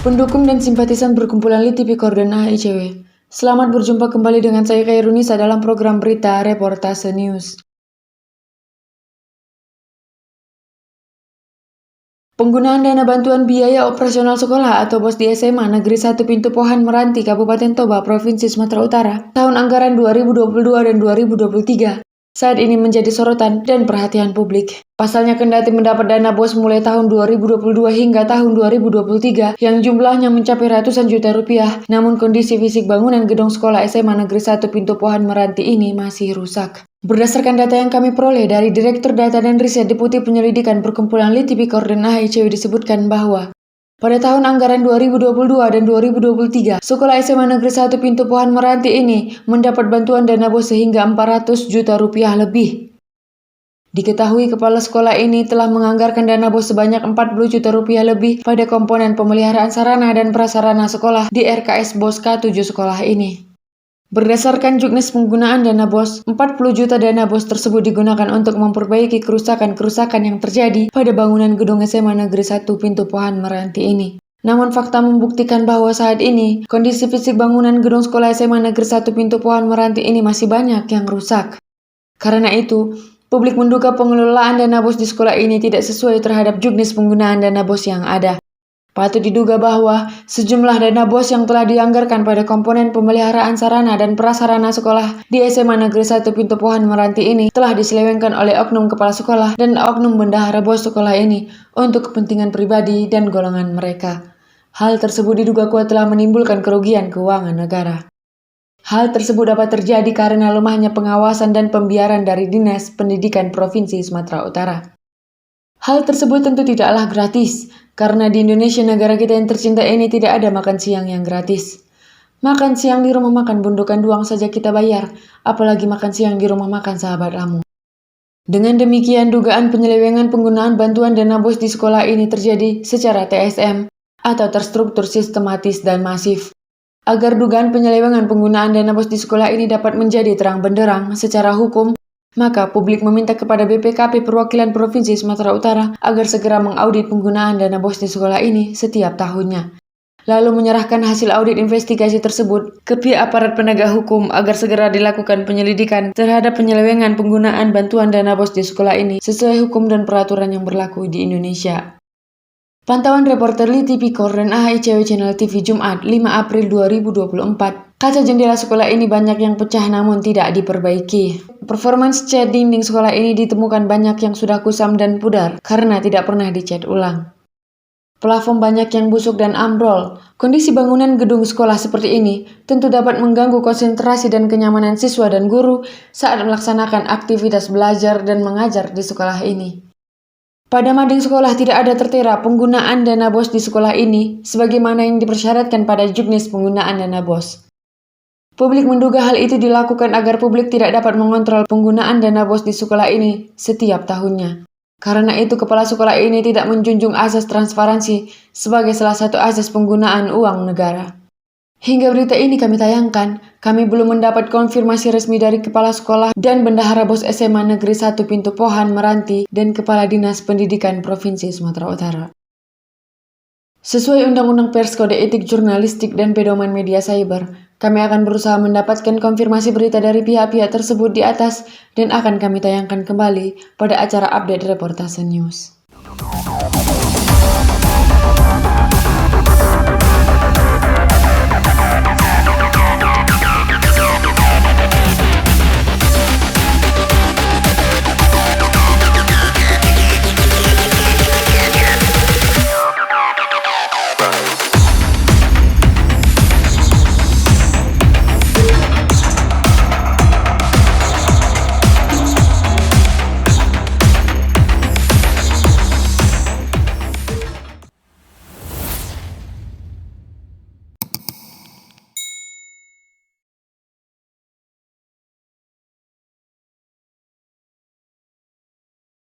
Pendukung dan simpatisan berkumpulan Litipikor dan AHICW. Selamat berjumpa kembali dengan saya Khairunisa dalam program berita Reportase News. Penggunaan dana bantuan biaya operasional sekolah atau BOS di SMA Negeri 1 Pintu Pohan Meranti, Kabupaten Toba, Provinsi Sumatera Utara, tahun anggaran 2022 dan 2023. Saat ini menjadi sorotan dan perhatian publik. Pasalnya kendati mendapat dana BOS mulai tahun 2022 hingga tahun 2023 yang jumlahnya mencapai ratusan juta rupiah, namun kondisi fisik bangunan gedung sekolah SMA Negeri 1 Pintu Pohan Meranti ini masih rusak. Berdasarkan data yang kami peroleh dari Direktur Data dan Riset Deputi Penyelidikan Perkumpulan Litipikor dan AHICW disebutkan bahwa pada tahun anggaran 2022 dan 2023, Sekolah SMA Negeri 1 Pintu Pohan Meranti ini mendapat bantuan dana BOS sehingga 400 juta rupiah lebih. Diketahui kepala sekolah ini telah menganggarkan dana BOS sebanyak 40 juta rupiah lebih pada komponen pemeliharaan sarana dan prasarana sekolah di RKS BOS K7 sekolah ini. Berdasarkan juknis penggunaan dana BOS, 40 juta dana BOS tersebut digunakan untuk memperbaiki kerusakan-kerusakan yang terjadi pada bangunan gedung SMA Negeri 1 Pintu Pohan Meranti ini. Namun fakta membuktikan bahwa saat ini, kondisi fisik bangunan gedung sekolah SMA Negeri 1 Pintu Pohan Meranti ini masih banyak yang rusak. Karena itu, publik menduga pengelolaan dana BOS di sekolah ini tidak sesuai terhadap juknis penggunaan dana BOS yang ada. Patut diduga bahwa sejumlah dana BOS yang telah dianggarkan pada komponen pemeliharaan sarana dan prasarana sekolah di SMA Negeri 1 Pintu Pohan Meranti ini telah diselewengkan oleh oknum kepala sekolah dan oknum bendahara BOS sekolah ini untuk kepentingan pribadi dan golongan mereka. Hal tersebut diduga kuat telah menimbulkan kerugian keuangan negara. Hal tersebut dapat terjadi karena lemahnya pengawasan dan pembiaran dari Dinas Pendidikan Provinsi Sumatera Utara. Hal tersebut tentu tidaklah gratis, karena di Indonesia negara kita yang tercinta ini tidak ada makan siang yang gratis. Makan siang di rumah makan Bundukan Duang saja kita bayar, apalagi makan siang di rumah makan Sahabat Lamu. Dengan demikian, dugaan penyelewengan penggunaan bantuan dana BOS di sekolah ini terjadi secara TSM atau terstruktur sistematis dan masif. Agar dugaan penyelewengan penggunaan dana BOS di sekolah ini dapat menjadi terang benderang secara hukum, maka publik meminta kepada BPKP Perwakilan Provinsi Sumatera Utara agar segera mengaudit penggunaan dana BOS di sekolah ini setiap tahunnya. Lalu menyerahkan hasil audit investigasi tersebut ke pihak aparat penegak hukum agar segera dilakukan penyelidikan terhadap penyelewengan penggunaan bantuan dana BOS di sekolah ini sesuai hukum dan peraturan yang berlaku di Indonesia. Pantauan reporter Litipikor dan AHICW Channel TV Jumat 5 April 2024. Kaca jendela sekolah ini banyak yang pecah namun tidak diperbaiki. Performance cat dinding sekolah ini ditemukan banyak yang sudah kusam dan pudar karena tidak pernah dicat ulang. Plafon banyak yang busuk dan ambrol. Kondisi bangunan gedung sekolah seperti ini tentu dapat mengganggu konsentrasi dan kenyamanan siswa dan guru saat melaksanakan aktivitas belajar dan mengajar di sekolah ini. Pada mading sekolah tidak ada tertera penggunaan dana BOS di sekolah ini sebagaimana yang dipersyaratkan pada juknis penggunaan dana BOS. Publik menduga hal itu dilakukan agar publik tidak dapat mengontrol penggunaan dana BOS di sekolah ini setiap tahunnya. Karena itu kepala sekolah ini tidak menjunjung asas transparansi sebagai salah satu asas penggunaan uang negara. Hingga berita ini kami tayangkan, kami belum mendapat konfirmasi resmi dari Kepala Sekolah dan Bendahara BOS SMA Negeri 1 Pintu Pohan Meranti dan Kepala Dinas Pendidikan Provinsi Sumatera Utara. Sesuai Undang-Undang Pers, Kode Etik Jurnalistik dan Pedoman Media Cyber, kami akan berusaha mendapatkan konfirmasi berita dari pihak-pihak tersebut di atas dan akan kami tayangkan kembali pada acara update Reportase News.